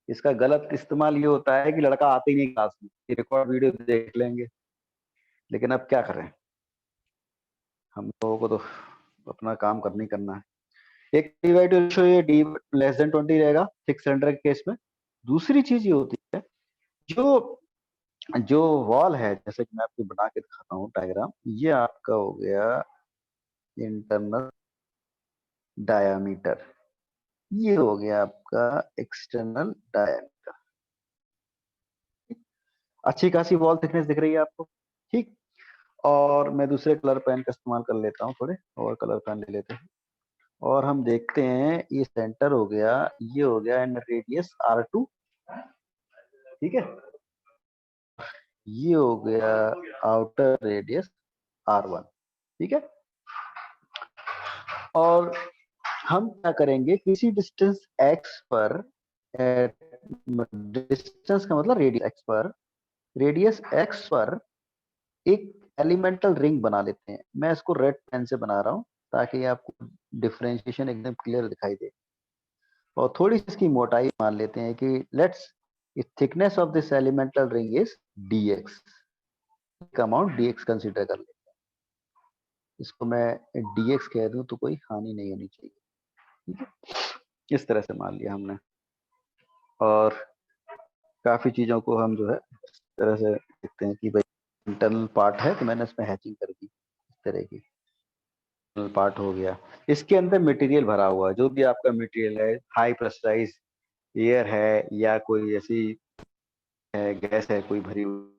इसका गलत इस्तेमाल ये होता है कि लड़का आते ही नहीं क्लास में, रिकॉर्ड वीडियो देख लेंगे। लेकिन अब क्या करें, हम लोगों को तो अपना काम करना ही करना है। एक डिवाइड रेशियो ये डी लेस देन 20 रहेगा फिक्स सिलेंडर के केस में। दूसरी चीज ये होती है, जो जो वॉल है, जैसे कि मैं आपको बना के दिखाता हूँ डायग्राम, ये आपका हो गया इंटरनल डायामीटर, ये हो गया आपका एक्सटर्नल डायामीटर। अच्छी खासी वॉल थिकनेस दिख रही है आपको, ठीक। और मैं दूसरे कलर पेन का इस्तेमाल कर लेता हूँ, थोड़े और कलर पेन ले लेते हैं और हम देखते हैं। ये सेंटर हो गया, ये हो गया एंड रेडियस R2, ठीक है। ये हो गया आउटर रेडियस R1, ठीक है। और हम क्या करेंगे, किसी डिस्टेंस x पर, डिस्टेंस का मतलब रेडियस x पर, रेडियस x पर एक एलिमेंटल रिंग बना लेते हैं। मैं इसको रेड पेन से बना रहा हूं ताकि आपको डिफरेंशिएशन एकदम क्लियर दिखाई दे। और थोड़ी सी इसकी मोटाई मान लेते हैं कि let's thickness of this elemental ring is dx, amount dx consider कर लेते हैं। इसको मैं dx कह दूं तो कोई हानि नहीं होनी चाहिए, ठीक है। इस तरह से मान लिया हमने। और काफी चीजों को हम जो है इस तरह से देखते हैं कि भाई इंटरनल पार्ट है तो मैंने इसमें हैचिंग कर दी, इस तरह की पार्ट हो गया। इसके अंदर मटेरियल भरा हुआ है, जो भी आपका मटेरियल है, हाई प्रेशराइज एयर है या कोई ऐसी है गैस है कोई भरी हुई,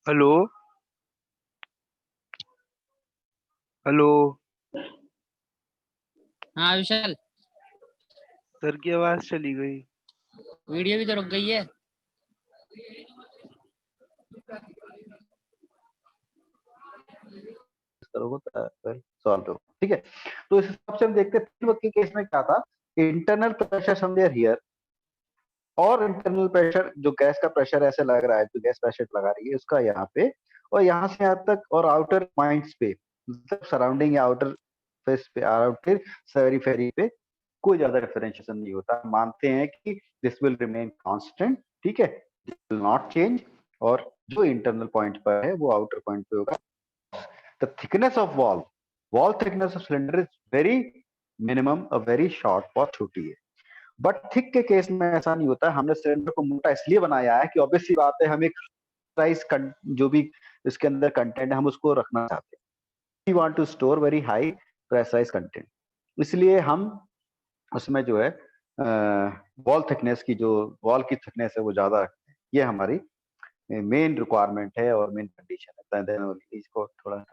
हेलो हेलो। हाँ विशाल, सर की आवाज चली गई। वीडियो भी तो रुक गई है। सॉल्व हो, ठीक है। तो इस हिसाब से हम देखते हैं फील्ड के केस में क्या था, इंटरनल प्रेशर समवेयर हियर, और इंटरनल प्रेशर जो गैस का प्रेशर ऐसे लग रहा है, जो गैस प्रेशर लगा रही है उसका यहाँ पे, और यहाँ से यहाँ तक, और आउटर पॉइंट्स पे, मतलब सराउंडिंग या आउटर फेस पे, आउटर सेरीफेरी पे कोई ज्यादा डिफरेंशिएशन नहीं होता। मानते हैं कि दिस विल रिमेन कांस्टेंट, ठीक है, दिस विल नॉट चेंज। और जो इंटरनल पॉइंट पर है वो आउटर पॉइंट पे होगा। The thickness of wall thickness of cylinder is very minimum, a very short, बहुत छोटी है। बट थिक के केस में ऐसा नहीं होता। हमने सिलेंडर को मोटा इसलिए बनाया है कि ऑब्वियसली बात है, हम एक प्राइस जो भी इसके अंदर कंटेंट है हम उसको रखना चाहते हैं। We want to store very high pressurise content, इसलिए हम उसमें जो है वॉल थिकनेस की, जो वॉल की थिकनेस है वो ज्यादा रखते हैं। ये हमारी मेन रिक्वायरमेंट है और मेन कंडीशन है। इसको थोड़ा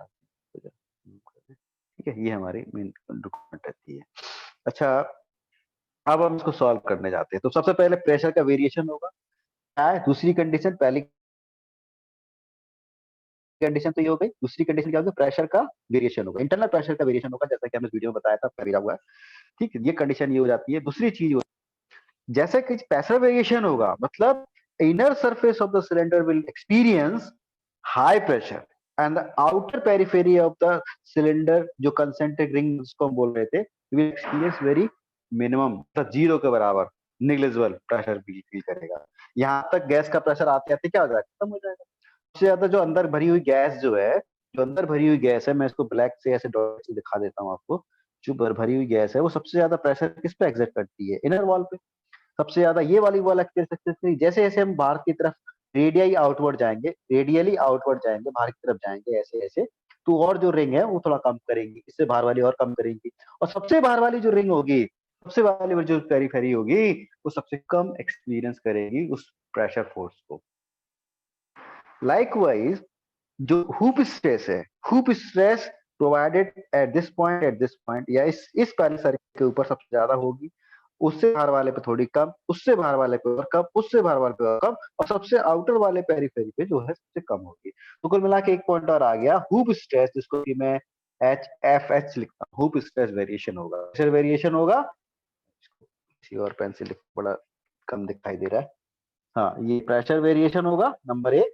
ठीक है, ये हमारी मेन रिक्वायरमेंट रहती है। अच्छा, अब हम इसको सॉल्व करने जाते हैं। तो सबसे पहले प्रेशर का वेरिएशन होगा, क्या है दूसरी कंडीशन, पहली कंडीशन तो ये हो गई। दूसरी कंडीशन क्या होगी, प्रेशर का वेरिएशन होगा, इंटरनल प्रेशर का वेरिएशन होगा, जैसा कि हमने वीडियो में बताया था, पहला हुआ है, ठीक है। ये कंडीशन ये हो जाती है। दूसरी चीज जैसे कि प्रेशर वेरिएशन होगा, मतलब inner surface of the cylinder will experience high pressure and the outer periphery of the cylinder, जो कंसेंट्रिक रिंग जिसको हम बोल रहे थे, विल एक्सपीरियंस वेरी मिनिमम, मतलब जीरो के बराबर निग्लिजिबल प्रेशर फील करेगा। यहाँ तक गैस का प्रेशर आते आते क्या हो जाएगा, खत्म हो जाएगा। सबसे ज्यादा जो अंदर भरी हुई गैस जो है, जो अंदर भरी हुई गैस है, मैं इसको ब्लैक से ऐसे डॉट से दिखा देता हूँ आपको। जो भरी हुई गैस है वो सबसे ज्यादा प्रेशर किस पे एग्जर्ट करती है, इनर वॉल पे। सबसे ज्यादा ये वाली वॉल एक्सपीरियंस, जैसे जैसे हम बाहर की तरफ रेडियली आउटवर्ड जाएंगे, रेडियली आउटवर्ड जाएंगे, बाहर की तरफ जाएंगे ऐसे ऐसे, तो और जो रिंग है वो थोड़ा कम करेंगी, इससे बाहर वाली और कम करेंगी। और सबसे बाहर वाली जो रिंग होगी, सबसे बाहर वाली जो पेरीफेरी होगी, वो सबसे कम एक्सपीरियंस करेगी उस प्रेशर फोर्स को। लाइकवाइज जो हुप स्ट्रेस है, hoop stress provided at this point, या इस पहले सर्किल के ऊपर सबसे ज्यादा होगी, उससे बाहर वाले पे थोड़ी कम, उससे बाहर वाले पे और कम, उससे बाहर वाले पे और कम, और सबसे आउटर वाले पेरीफेरी पे जो है सबसे कम होगी। तो कुल मिला के एक पॉइंट और आ गया, हुप स्ट्रेस, जिसको कि मैं HFH लिखता हूँ, हुप स्ट्रेस वेरिएशन होगा, प्रेशर वेरिएशन होगा। किसी और पेन से लिख, बड़ा कम दिखाई दे रहा है। हाँ, ये प्रेशर वेरिएशन होगा नंबर एक,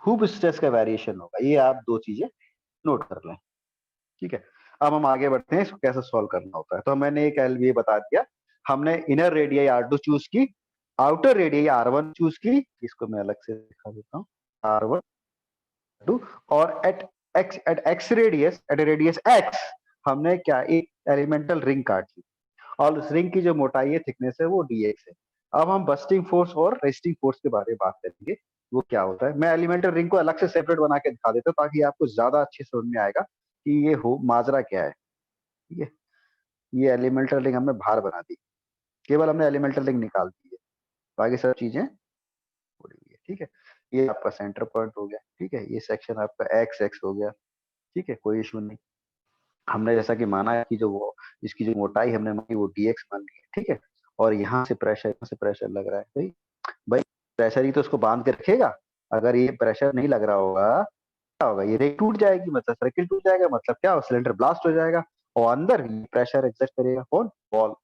हुप स्ट्रेस का वेरिएशन होगा। ये आप दो चीजें नोट कर लें, ठीक है। अब हम आगे बढ़ते हैं, इसको कैसे सॉल्व करना होता है। तो मैंने एक ये बता दिया, हमने इनर रेडियस R2 चूज की, आउटर रेडियस R1 चूज की, इसको मैं अलग से दिखा देता हूँ, R1 2, और एट रेडियस X हमने क्या, एक एलिमेंटल रिंग काट ली, और उस रिंग की जो मोटाई है, थिकनेस है, वो dx है। अब हम बस्टिंग फोर्स और रेस्टिंग फोर्स के बारे में बात करेंगे, वो क्या होता है। मैं एलिमेंटल रिंग को अलग से सेपरेट बना के दिखा देता हूँ, ताकि आपको ज्यादा अच्छे समझ में आएगा कि ये हो माजरा क्या है, ठीक है। ये एलिमेंटल रिंग हमने बाहर बना दी, केवल हमने एलिमेंटल रिंग निकाल दी है, बाकी सब चीजें छोड़ी हुई है, ठीक है। ये आपका सेंटर पॉइंट हो गया, ठीक है। ये सेक्शन आपका एक्स एक्स हो गया, ठीक है, कोई इशू नहीं। हमने जैसा कि माना है कि जो वो इसकी जो मोटाई हमने मानी वो dx मान ली है, ठीक है। और यहाँ से प्रेशर लग रहा है भाई, भाई प्रेशर ही तो उसको बांध के रखेगा। अगर ये प्रेशर नहीं लग रहा होगा, क्या होगा, ये रेक टूट जाएगी, मतलब सर्किल टूट जाएगा, मतलब क्या हो, सिलेंडर ब्लास्ट हो जाएगा, और अंदर प्रेशर एग्जर्ट करेगा कौन, वॉल,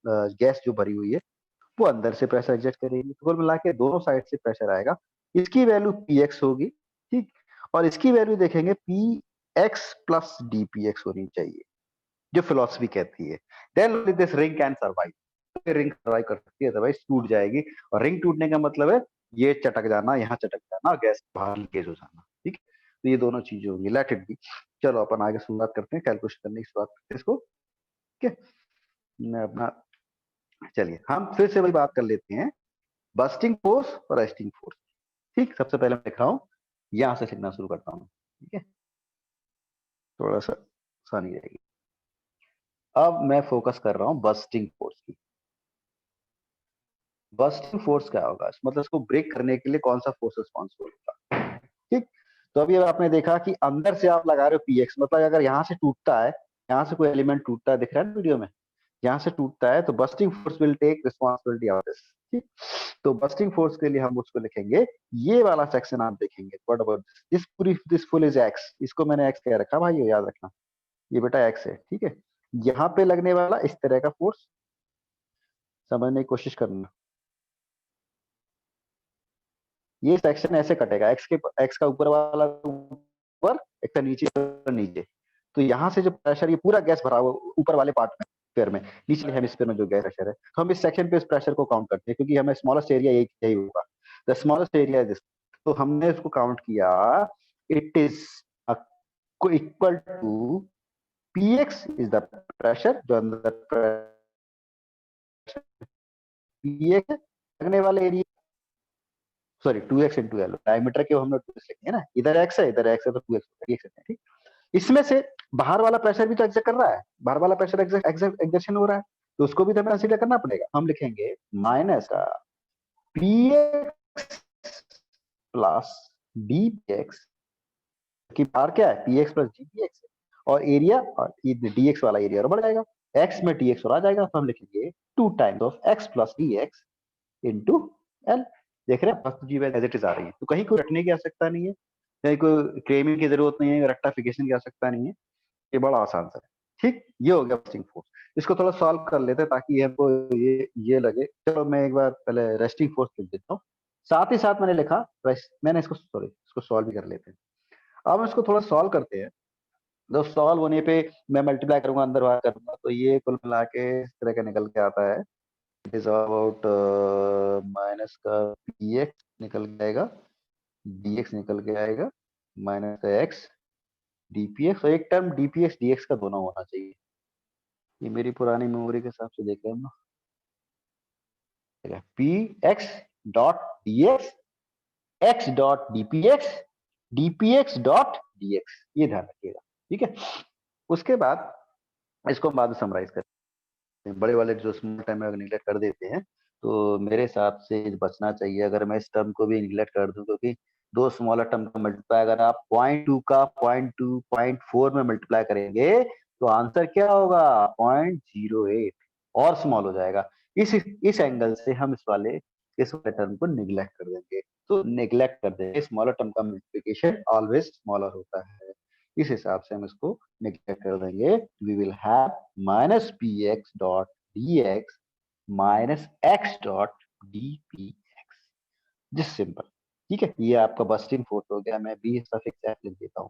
गैस जो भरी हुई है वो अंदर से प्रेशर एग्जर्ट करेगी। तो कुल मिला के दोनों साइड से प्रेशर आएगा, इसकी वैल्यू px होगी, ठीक। और इसकी वैल्यू देखेंगे px प्लस dpx होनी चाहिए, जो फिलोसफी कहती है। Then this ring can survive, ring survive कर सकती है, अदरवाइज टूट जाएगी। और रिंग टूटने का मतलब है ये चटक जाना, यहाँ चटक जाना, गैस बाहर लीकेज हो जाना, ठीक है। तो ये दोनों चीजें होंगी, लेट इट बी। चलो अपन आगे शुरुआत करते हैं, कैलकुलेशन करने की शुरुआत करते हैं इसको, ठीक है। मैं अपना, चलिए हम फिर से वही बात कर लेते हैं, बस्टिंग फोर्स और रेस्टिंग फोर्स, ठीक। सबसे पहले मैं लिख रहा हूँ, यहां से लिखना शुरू करता हूँ, ठीक है, थोड़ा सा आसानी रहेगी। अब मैं फोकस कर रहा हूँ बस्टिंग फोर्स की। बस्टिंग फोर्स क्या होगा, मतलब इसको ब्रेक करने के लिए कौन सा फोर्स रिस्पॉन्सिबल होगा, ठीक। तो अभी आपने देखा कि अंदर से आप लगा रहे हो पीएक्स, मतलब अगर यहाँ से टूटता है, यहाँ से कोई एलिमेंट टूटता है, दिख रहा है ना वीडियो में, यहाँ से टूटता है, तो bursting force will take responsibility of this, ठीक। तो बस्टिंग फोर्स के लिए हम उसको लिखेंगे, ये वाला सेक्शन आप देखेंगे, व्हाट अबाउट दिस पूरी, दिस फुल इज एक्स, इसको मैंने एक्स कह रखा भाई, ये याद रखना, ये बेटा एक्स है, ठीक है। यहाँ पे लगने वाला इस तरह का फोर्स समझने की कोशिश करना, ये सेक्शन ऐसे कटेगा, एक्स का ऊपर वाला ऊपर, एक्स का नीचे नीचे। तो यहाँ से जो प्रेशर, ये पूरा गैस भरा हुआ ऊपर वाले पार्ट में, स्फीयर में, निचले हेमिस्फीयर में जो गैस प्रेशर है, तो हम इस सेक्शन पे इस प्रेशर को काउंट करते हैं, क्योंकि हमें स्मॉलेस्ट एरिया यही होगा, the smallest area is this. तो हमने इसको काउंट किया, it is equal to px is the pressure, जो अंदर px लगने वाले area, sorry 2x into L, diameter के हमने 2x लिखे हैं ना, इधर x है, इधर x है, तो 2x है, ठीक। इसमें से बाहर वाला प्रेशर भी तो एग्जर्ट कर रहा है, बाहर वाला प्रेशर एग्जर्शन हो रहा है, तो उसको भी तो हमें कंसीडर करना पड़ेगा। हम लिखेंगे माइनस का px प्लस dpx, कि बाहर क्या है, px प्लस dpx है, और एरिया, और dx वाला एरिया और बढ़ जाएगा, x में dx और आ जाएगा, तो हम लिखेंगे 2 times of x plus dx into L. देख रहे हैं, first G as it is आ रही है, तो कहीं कोई रटने की आवश्यकता नहीं है, कहीं कोई क्लेमिंग की जरूरत नहीं है, रेक्टिफिकेशन की आवश्यकता नहीं है, ये बड़ा आसान सा है, ठीक। ये हो गया बस्टिंग फोर्स। इसको थोड़ा सॉल्व कर लेते हैं, ताकि हमको ये लगे। चलो मैं एक बार पहले रेस्टिंग फोर्स लिख देता हूँ, साथ ही साथ मैंने लिखा मैंने इसको, सॉरी, इसको सॉल्व भी कर लेते हैं। अब इसको थोड़ा सॉल्व करते हैं, तो सॉल्व होने पे मैं मल्टीप्लाई करूंगा, अंदर बाहर करूंगा, तो ये कुल मिला के इस तरह का निकल के आता है, इट इज अबाउट माइनस का px निकल के आएगा, dx निकल के आएगा, माइनस का x dpx, और एक टर्म dpx dx का दोनों होना चाहिए। ये मेरी पुरानी मेमोरी के हिसाब से देख रहे हैं ना, px dot dx, x dot dpx, dpx dot dx, ये ध्यान रखिएगा, ठीक है। उसके बाद इसको बाद में समराइज करते हैं, बड़े वाले जो स्मॉल टर्म में अगर निगलेक्ट कर देते हैं, तो मेरे हिसाब से बचना चाहिए, अगर मैं इस टर्म को भी निगलेक्ट कर दूं, क्योंकि दो स्मॉलर टर्म का मल्टीप्लाई अगर आप 0.2 का 0.2 0.4 में मल्टीप्लाई करेंगे, तो आंसर क्या होगा, 0.08, और स्मॉल हो जाएगा। इस एंगल से हम इस वाले टर्म को निगलेक्ट कर देंगे, तो निगलेक्ट कर देंगे, स्मॉलर टर्म का मल्टीप्लिकेशन ऑलवेज स्मॉलर होता है, इस हिसाब से हम इसको निगलेक्ट कर देंगे। We will have minus p x dot d x minus x dot d p x, जिस सिंपल। ठीक है, ये आपका बस्टिंग फोर्स हो गया। मैं बी सफिक्स एफ लिख देता हूँ,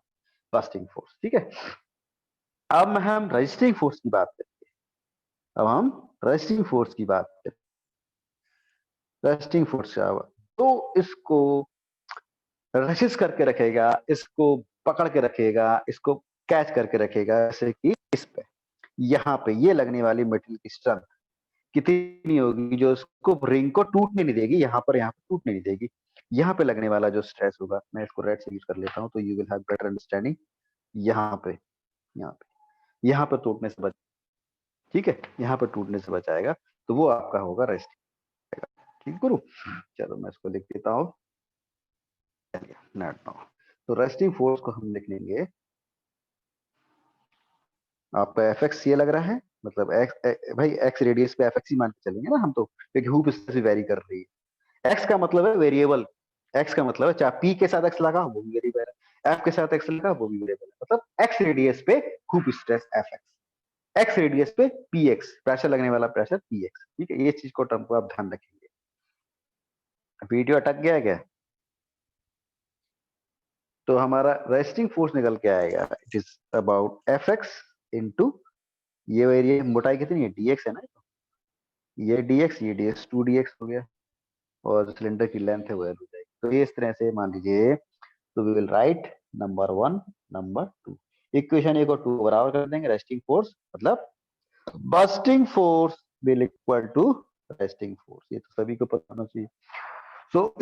बस्टिंग फोर्स। ठीक है, अब हम रजिस्टरिंग फोर्स की बात करते हैं। अब हम रजिस्टरिंग फोर्स की बात करते हैं। रजिस्टरिंग फोर्स क्या हुआ, तो इसको रजिस्ट करके रखेगा, इसको पकड़ के रखेगा, इसको कैच करके रखेगा। जैसे कि इस पे, यहाँ पे ये लगने वाली मेटेरियल की स्ट्रेंथ कितनी होगी, जो उसको रिंग को टूटने नहीं देगी, यहाँ पर टूटने नहीं देगी। यहाँ पे लगने वाला जो स्ट्रेस होगा, मैं इसको रेड से यूज कर लेता हूँ, तो you will have better understanding. यहाँ पे, यहाँ पे टूटने से बच, ठीक है, यहाँ पे टूटने से बचाएगा, तो वो आपका होगा रेस्ट। ठीक गुरु, चलो मैं इसको लिख देता हूँ नेट नाउ। तो रेस्टिंग फोर्स को हम लिख लेंगे, आपका एफ एक्स ये लग रहा है, मतलब एक्स, भाई एक्स रेडियस पे एफ एक्स ही मान के चलेंगे ना हम तो, क्योंकि हुप इससे वेरी कर रही है। एक्स का मतलब है वेरिएबल, एक्स का मतलब है चाहे पी के साथ एक्स लगा वो भी वेरिएबल है, एफ के साथ एक्स लगा वो भी वेरिएबल है। मतलब एक्स रेडियस पे hoop stress F x, x radius पे पी एक्स, प्रेशर लगने वाला प्रेशर पी एक्स। ठीक है, ये चीज को टर्म को आप ध्यान रखेंगे। वीडियो अटक गया क्या? तो हमारा रेस्टिंग फोर्स निकल के आएगा, it is about F x into, ये एरिया मोटाई कितनी है, डीएक्स है ना, ये डीएक्स, ये डीएक्स, 2 dx हो गया, और जो सिलेंडर की लेंथ है वो एल हो जाएगी। तो ये इस तरह से मान लीजिए, तो we will write number 1, number 2, equation 1 और 2 बराबर कर देंगे। रेस्टिंग फोर्स मतलब bursting force will equal to resting force, ये तो सभी को पता होना चाहिए। सो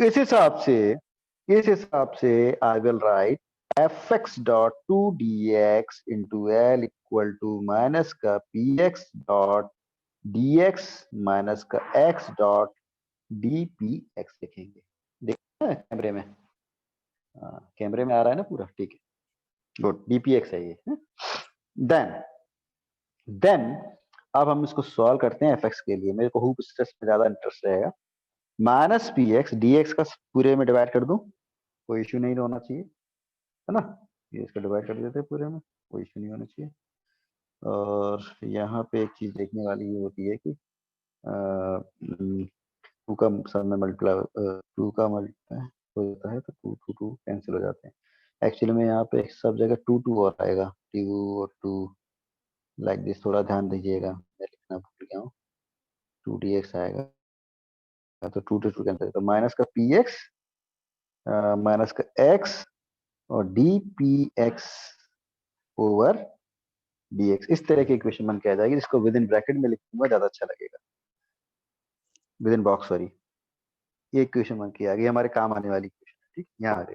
इस हिसाब से I will write F X dot 2 dx into L equal to minus का P x dot dx minus का x डॉट dpx लिखेंगे। देखा है कैमरे में? कैमरे में आ रहा है ना पूरा? ठीक है, गुड, dpx है ये। देन देन अब हम इसको सॉल्व करते हैं fx के लिए। मेरे को हुप स्ट्रेस में ज्यादा इंटरेस्ट रहेगा। Minus p x D x का पूरे में डिवाइड कर दूं, कोई इश्यू नहीं होना चाहिए, है ना। ये इसको डिवाइड कर देते हैं पूरे में, कोई इश्यू नहीं होना चाहिए। और यहाँ पे एक चीज देखने वाली ये होती है कि टू का सब में मल्टीप्लाई, टू का मल्टीप्लाई हो जाता है, तो टू टू टू कैंसिल हो जाते हैं। एक्चुअली में यहाँ पे सब जगह टू टू और आएगा, टू और टू लाइक दिस, थोड़ा ध्यान दीजिएगा, मैं लिखना भूल गया हूँ। 2 dx आएगा, तो टू टू टू कैंसिल, तो माइनस का पी एक्स माइनस का एक्स और D p x over D x, इस तरह की इक्वेशन बन के आ जाएगी, जिसको विद इन ब्रैकेट में लिखूंगा ज्यादा अच्छा लगेगा, विद इन बॉक्स, सॉरी। ये इक्वेशन बन के आ गई, हमारे काम आने वाली इक्वेशन है। ठीक, यहाँ आ गई।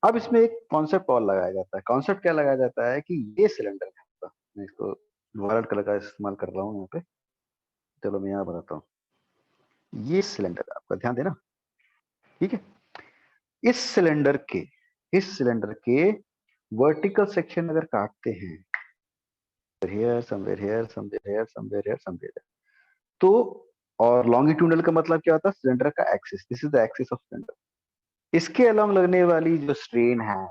अब इसमें एक कॉन्सेप्ट और लगाया जाता है। कॉन्सेप्ट क्या लगाया जाता है कि ये सिलेंडर है आपका, मैं इसको वायलेट कलर का इस्तेमाल कर रहा हूँ यहाँ पे, चलो मैं यहाँ बनाता हूँ। ये सिलेंडर आपका, ध्यान देना, ठीक है। इस सिलेंडर के वर्टिकल सेक्शन अगर काटते हैं, here somewhere here somewhere here somewhere here somewhere here, तो और लॉन्गिट्यूडनल का मतलब क्या होता है, सिलेंडर का axis, this is the axis of cylinder. इसके अलोंग लगने वाली जो स्ट्रेन है,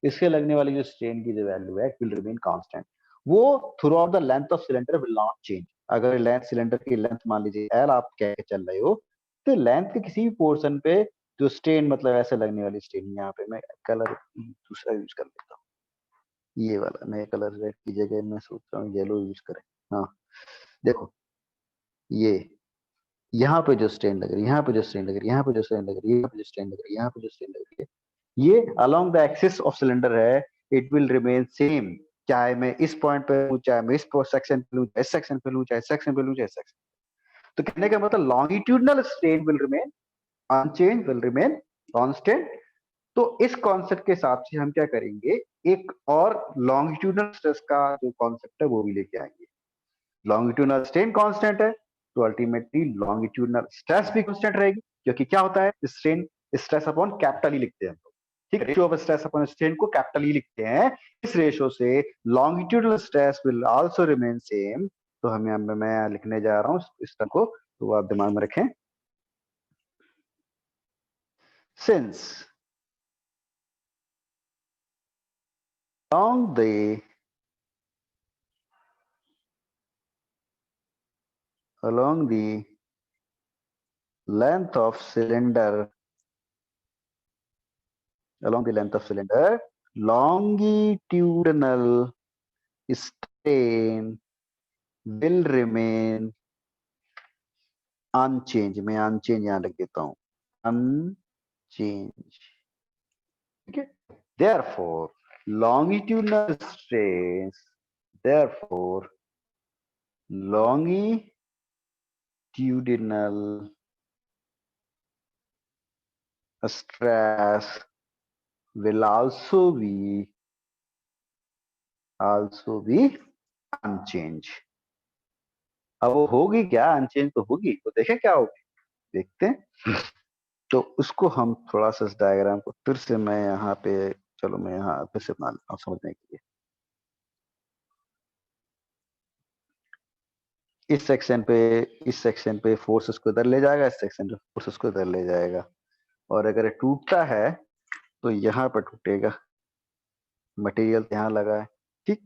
इसके लगने वाली जो स्ट्रेन की जो वैल्यू है, विल रिमेन कांस्टेंट। वो through out the length of cylinder will not change. अगर लेंथ, सिलेंडर की लेंथ मान लीजिए एल आप कह के चल रहे हो, तो लेंथ के किसी भी पोर्शन पे जो स्ट्रेन, मतलब ऐसे लगने वाली स्ट्रेन, यहाँ पे मैं कलर दूसरा यूज कर लेता हूँ, ये वाला नए कलर रेड की जगह मैं सोच रहा हूँ येलो यूज करें। हाँ देखो, ये यहाँ पे जो स्ट्रेन लग रही है, यहाँ पे जो स्ट्रेन लग रही है, यहाँ पे जो स्ट्रेन लग रही है, यहाँ पे जो स्ट्रेन लग रही है, यहाँ पे जो स्ट्रेन लग रही है, ये along the axis of cylinder है, इट विल रिमेन सेम। चाहे मैं इस पॉइंट पे लूं, चाहे मैं इस सेक्शन पे लूं, इस सेक्शन पे लूं, चाहे इस सेक्शन पे लूं, चाहे इस सेक्शन। तो कहने का मतलब longitudinal strain will remain unchange, will remain constant. तो इस कॉन्सेप्ट के हिसाब से हम क्या करेंगे, एक और लॉन्गिट्यूडनल स्ट्रेस का जो कॉन्सेप्ट है वो भी लेके आएंगे। लॉन्गिट्यूडनल स्ट्रेन कांस्टेंट है, तो अल्टीमेटली लॉन्गिट्यूडनल स्ट्रेस भी कांस्टेंट रहेगी, क्योंकि क्या होता है, स्ट्रेन स्ट्रेस अपॉन कैपिटल ही लिखते हैं हम लोग, ठीक है, ratio of stress upon strain को कैपिटल ही लिखते हैं। इस रेशियो से longitudinal stress will also remain same. तो हम यहाँ पे मैं लिखने जा रहा हूँ इस टर्म को, तो आप दिमाग में रखें। Since along the length of cylinder, longitudinal strain will remain unchanged. मैं unchanged यहां लिख देता हूं, unchanged. ठीक है. Therefore, longitudinal strains, therefore longitudinal stress will also be unchanged. अब वो होगी क्या? अनचेंज तो होगी, तो देखें क्या होगी, देखते हैं. तो उसको हम थोड़ा सा इस डायग्राम को फिर से मैं यहाँ पे, चलो मैं यहाँ फिर से बना लेता हूँ समझने के लिए. इस सेक्शन पे फोर्सेस को इधर ले जाएगा, इस सेक्शन पे फोर्सेस को इधर ले जाएगा, और अगर ये टूटता है तो यहाँ पर टूटेगा. मटेरियल यहाँ लगा है. ठीक.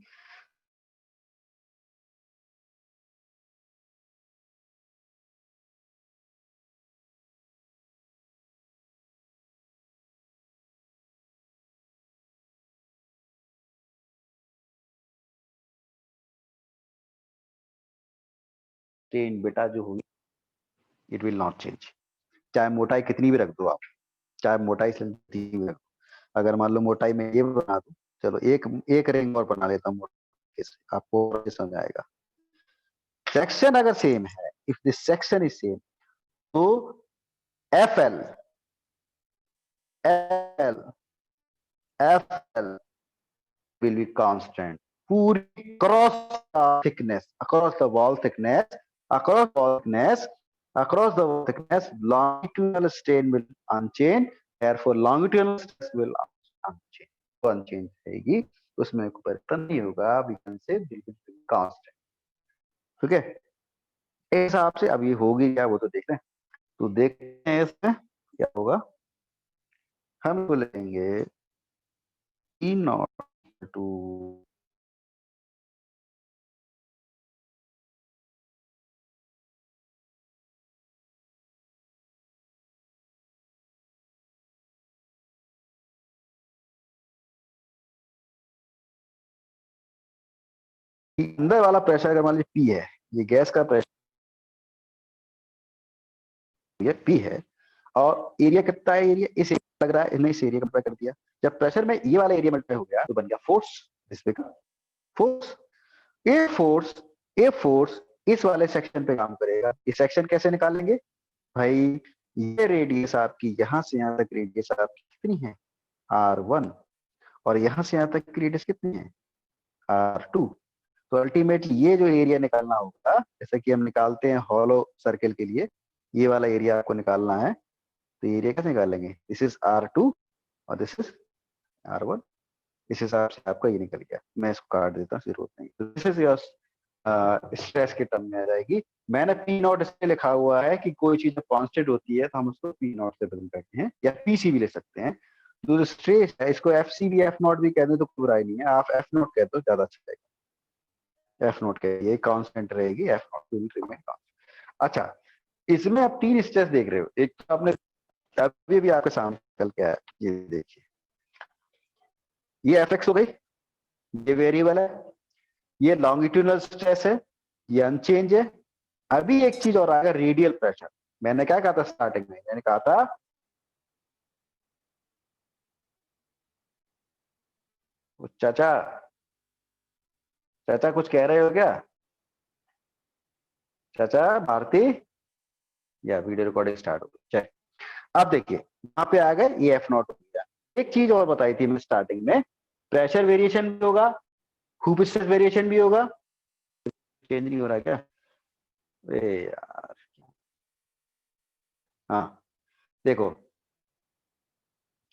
चेंज बेटा जो होगी, इट विल नॉट चेंज. चाहे मोटाई कितनी भी रख दो आप, चाहे मोटाई से भी रख दो. अगर मान लो मोटाई में ये बना दो, चलो एक एक रिंग और बना लेता हूँ मोटाई से, आपको समझ आएगा. सेक्शन अगर सेम है, if this section is same, तो एफएल will be constant. पूरी across the thickness, across the wall thickness, longitudinal strain will unchanged. Therefore, longitudinal stress will unchanged. तो unchanged रहेगी, उसमें कोई परिवर्तन नहीं होगा. We can say will be constant. ठीक है. इस हिसाब से अब ये होगी क्या, वो तो देख रहे हैं. तो देखते हैं इसमें क्या होगा. हम बोलेंगे E नॉट टू अंदर वाला प्रेशर अगर मान लीजिए पी है, ये गैस का प्रेशर ये पी है, और एरिया कितना है, एरिया इस लग रहा है, इसने इस एरिया कंपेयर कर दिया. जब प्रेशर में ये वाला एरिया मल्टीप्लाई हो गया तो बन गया फोर्स. इसमें का फोर्स, ए फोर्स इस वाले सेक्शन पे काम करेगा. ये सेक्शन कैसे निकालेंगे भाई? ये रेडियस आपकी यहां से यहां तक रेडियस आपकी कितनी है, R1, और यहां से यहां तक की रेडियस कितनी है, R2. तो अल्टीमेटली ये जो एरिया निकालना होगा, जैसे कि हम निकालते हैं हॉलो सर्कल के लिए, ये वाला एरिया आपको निकालना है. तो एरिया कैसे निकालेंगे? दिस इज R2 और दिस इज R1. इस हिसाब से आपका ये निकल गया. मैं इसको काट देता हूँ, जरूरत नहीं. तो दिस इज योर स्ट्रेस के टर्म में आ जाएगी. मैंने पी नॉट इसमें लिखा हुआ है कि कोई चीज कांस्टेंट होती है तो हम उसको पी नॉट से बदल करते हैं, या पीसी भी ले सकते हैं. तो जो स्ट्रेस है इसको एफ सी भी एफ नॉट भी कहते हैं तो कोई बुराई नहीं है. आप एफ नॉट कहते हो ज्यादा अच्छा रहेगा. एफ नॉट कहिए, कांस्टेंट रहेगी, F not will remain constant. अच्छा, इसमें आप तीन स्ट्रेस देख रहे हो. एक तो आपने अभी भी आपके सामने चल के आया, ये देखिए, ये एफ एक्स हो गई, ये वेरिएबल है. ये लॉन्गिट्यूडनल स्ट्रेस है, ये अनचेंज है. अभी एक चीज और आएगा, रेडियल प्रेशर. मैंने क्या कहा था स्टार्टिंग में? मैंने कहा था चाचा, चाचा कुछ कह रहे हो क्या? चाचा भारती, या वीडियो रिकॉर्डिंग स्टार्ट हो गई. चल अब देखिए, यहाँ पे आ गए, ये एफ नॉट हो गया. एक चीज और बताई थी मैं स्टार्टिंग में, प्रेशर वेरिएशन भी होगा, हूप स्ट्रेस वेरिएशन भी होगा. चेंज नहीं हो रहा क्या? अरे यार, हाँ देखो,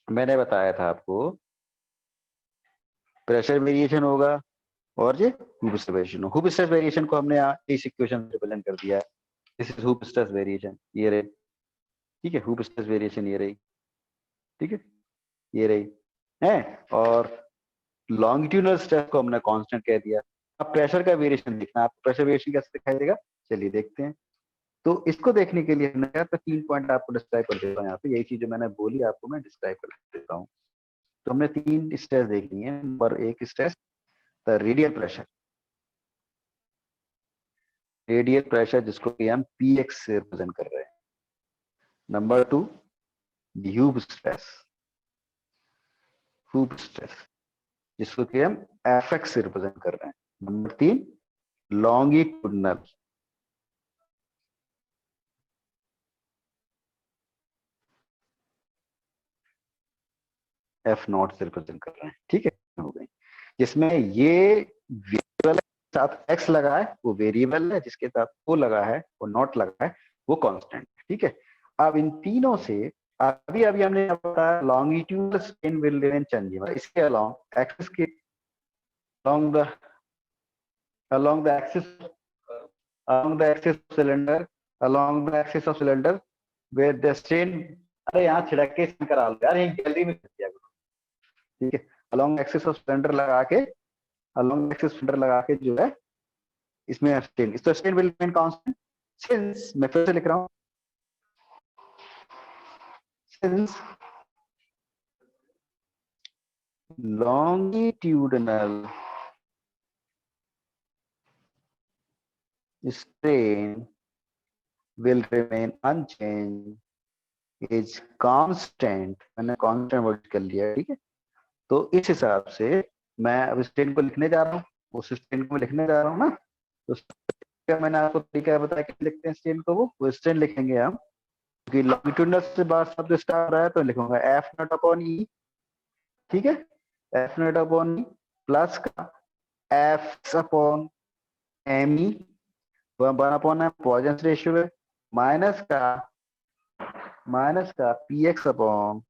मैंने बताया था आपको प्रेशर वेरिएशन होगा और ये hoop stress variation. Hoop stress variation को हमने यहाँ इस इक्वेशन से रिप्रेजेंट कर दिया है. This is hoop stress variation, ये रही. ठीक है, हूप स्ट्रेस वेरिएशन ये रही. ठीक है, ये रही है. और लॉन्गिट्यूडनल स्ट्रेस को हमने कांस्टेंट कह दिया। अब प्रेशर का वेरिएशन देखना है, आपको प्रेशर वेरिएशन कैसे दिखाई देगा, चलिए देखते हैं। तो इसको देखने के लिए हमने क्या, तो 3 पॉइंट आपको डिस्क्राइब कर देता हूँ यहाँ पे, यही चीज जो मैंने बोली आपको मैं डिस्क्राइब कर देता हूँ। तो हमने 3 स्ट्रेस देख ली है। Number 1 stress the radial pressure, radial pressure जिसको कि हम पीएक्स से रिप्रेजेंट कर रहे हैं। नंबर 2 ह्यूब स्ट्रेस, ह्यूब स्ट्रेस जिसको कि हम एफएक्स से रिप्रेजेंट कर रहे हैं। नंबर 3 लॉन्गिट्यूडनल, एफ नॉट से रिप्रेजेंट कर रहे हैं। ठीक है, हो गई। जिसमें ये वेरिएबल साथ एक्स लगा है वो वेरिएबल है, जिसके साथ वो लगा है वो नॉट लगा है वो कांस्टेंट। ठीक है, अब इन तीनों से अभी अभी हमने बताया longitudinal strain will remain changing, इसके अलोंग एक्सिस के along the along the axis along the axis of cylinder along the axis of cylinder where the strain, अरे यहाँ छिड़क के इसमें करा लो यार, यही गैलरी में कर दिया करो। ठीक है, along axis of cylinder लगा के, along axis cylinder लगा के जो है इसमें स्ट्रेन, इस तो strain will remain constant since, मैं फिर से लिख रहा हूँ, since longitudinal strain will remain unchanged is constant, मैंने कांस्टेंट वर्ड कर लिया। ठीक है, तो इस हिसाब से मैं अब स्ट्रेन को लिखने जा रहा हूँ, उस स्ट्रेन को मैं लिखने जा रहा हूँ ना, तो क्या मैंने आपको तरीका बताया कैसे लिखते हैं स्ट्रेन को, वो स्ट्रेन लिखेंगे हम, क्योंकि लॉन्गिट्यूडनल से बाहर शब्द स्टार्ट रहा है तो लिखूंगा एफ नॉट अपॉन ई। ठीक है, F not upon E plus का F upon M E, 1 upon Poisson ratio है, माइनस का पी एक्स अपॉन